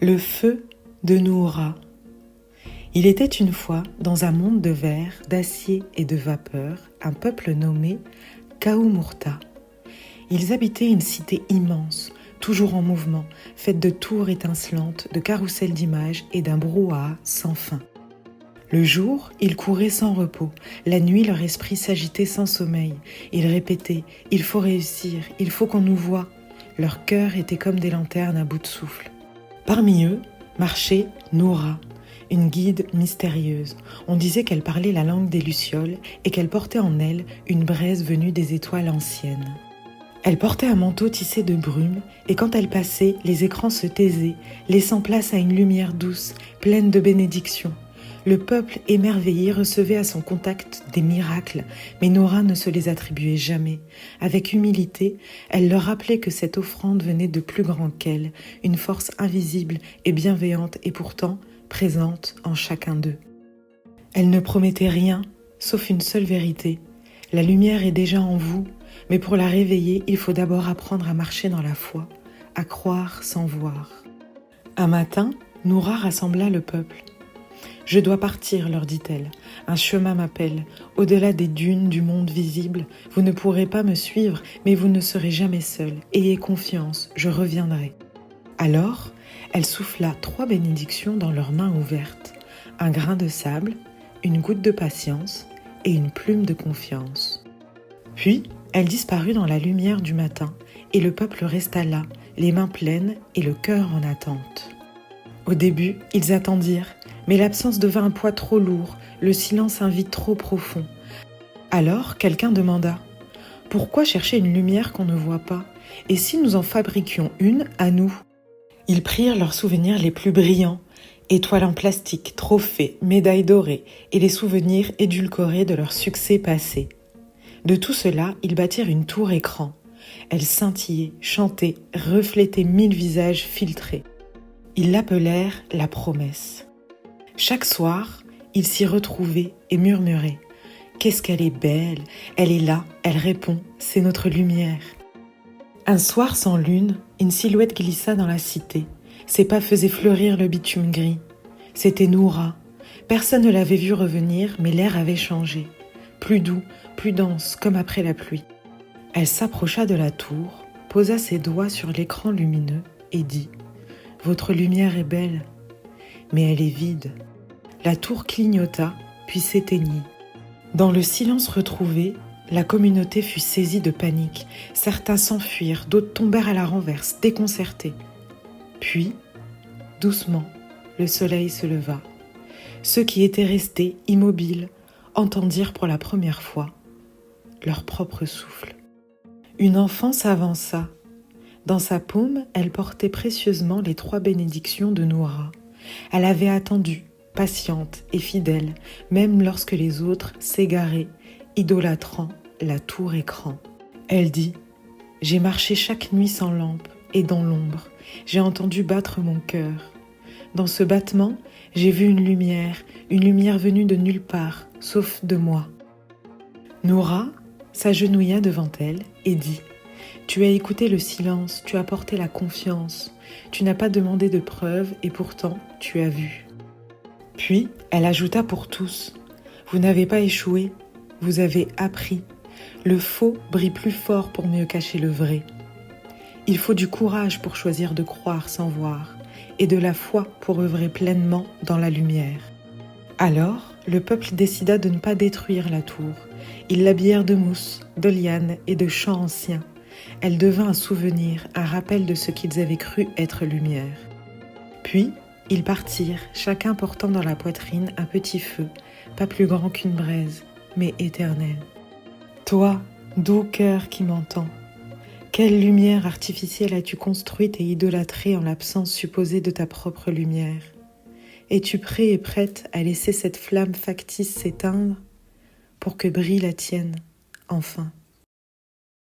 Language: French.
Le feu de Noura. Il était une fois, dans un monde de verre, d'acier et de vapeur, un peuple nommé Kaoumurta. Ils habitaient une cité immense, toujours en mouvement, faite de tours étincelantes, de carrousels d'images et d'un brouhaha sans fin. Le jour, ils couraient sans repos. La nuit, leur esprit s'agitait sans sommeil. Ils répétaient « Il faut réussir, il faut qu'on nous voie ». Leurs cœurs étaient comme des lanternes à bout de souffle. Parmi eux, marchait Noura, une guide mystérieuse. On disait qu'elle parlait la langue des lucioles et qu'elle portait en elle une braise venue des étoiles anciennes. Elle portait un manteau tissé de brume et quand elle passait, les écrans se taisaient, laissant place à une lumière douce, pleine de bénédictions. Le peuple émerveillé recevait à son contact des miracles, mais Noura ne se les attribuait jamais. Avec humilité, elle leur rappelait que cette offrande venait de plus grand qu'elle, une force invisible et bienveillante et pourtant présente en chacun d'eux. Elle ne promettait rien, sauf une seule vérité. La lumière est déjà en vous, mais pour la réveiller, il faut d'abord apprendre à marcher dans la foi, à croire sans voir. Un matin, Noura rassembla le peuple. « Je dois partir, leur dit-elle. Un chemin m'appelle. Au-delà des dunes du monde visible, vous ne pourrez pas me suivre, mais vous ne serez jamais seuls. Ayez confiance, je reviendrai. » Alors, elle souffla 3 bénédictions dans leurs mains ouvertes. Un grain de sable, une goutte de patience et une plume de confiance. Puis, elle disparut dans la lumière du matin et le peuple resta là, les mains pleines et le cœur en attente. Au début, ils attendirent, mais l'absence devint un poids trop lourd, le silence un vide trop profond. Alors, quelqu'un demanda « Pourquoi chercher une lumière qu'on ne voit pas? Et si nous en fabriquions une à nous ?» Ils prirent leurs souvenirs les plus brillants, étoiles en plastique, trophées, médailles dorées et les souvenirs édulcorés de leur succès passé. De tout cela, ils bâtirent une tour écran. Elle scintillait, chantait, reflétait 1000 visages filtrés. Ils l'appelèrent la promesse. Chaque soir, ils s'y retrouvaient et murmuraient « Qu'est-ce qu'elle est belle, elle est là, elle répond, c'est notre lumière. » Un soir sans lune, une silhouette glissa dans la cité. Ses pas faisaient fleurir le bitume gris. C'était Noura. Personne ne l'avait vue revenir, mais l'air avait changé. Plus doux, plus dense, comme après la pluie. Elle s'approcha de la tour, posa ses doigts sur l'écran lumineux et dit « Votre lumière est belle, mais elle est vide. » La tour clignota, puis s'éteignit. Dans le silence retrouvé, la communauté fut saisie de panique. Certains s'enfuirent, d'autres tombèrent à la renverse, déconcertés. Puis, doucement, le soleil se leva. Ceux qui étaient restés immobiles entendirent pour la première fois leur propre souffle. Une enfant s'avança. Dans sa paume, elle portait précieusement les 3 bénédictions de Noura. Elle avait attendu, patiente et fidèle, même lorsque les autres s'égaraient, idolâtrant la tour écran. Elle dit « J'ai marché chaque nuit sans lampe et dans l'ombre. J'ai entendu battre mon cœur. Dans ce battement, j'ai vu une lumière venue de nulle part, sauf de moi. » Noura s'agenouilla devant elle et dit « Tu as écouté le silence, tu as porté la confiance. Tu n'as pas demandé de preuves et pourtant tu as vu. » Puis, elle ajouta pour tous « Vous n'avez pas échoué, vous avez appris. Le faux brille plus fort pour mieux cacher le vrai. Il faut du courage pour choisir de croire sans voir et de la foi pour œuvrer pleinement dans la lumière. » Alors, le peuple décida de ne pas détruire la tour. Ils l'habillèrent de mousse, de lianes et de chants anciens. Elle devint un souvenir, un rappel de ce qu'ils avaient cru être lumière. Puis, ils partirent, chacun portant dans la poitrine un petit feu, pas plus grand qu'une braise, mais éternel. Toi, doux cœur qui m'entends, quelle lumière artificielle as-tu construite et idolâtrée en l'absence supposée de ta propre lumière? Es-tu prêt et prête à laisser cette flamme factice s'éteindre pour que brille la tienne, enfin?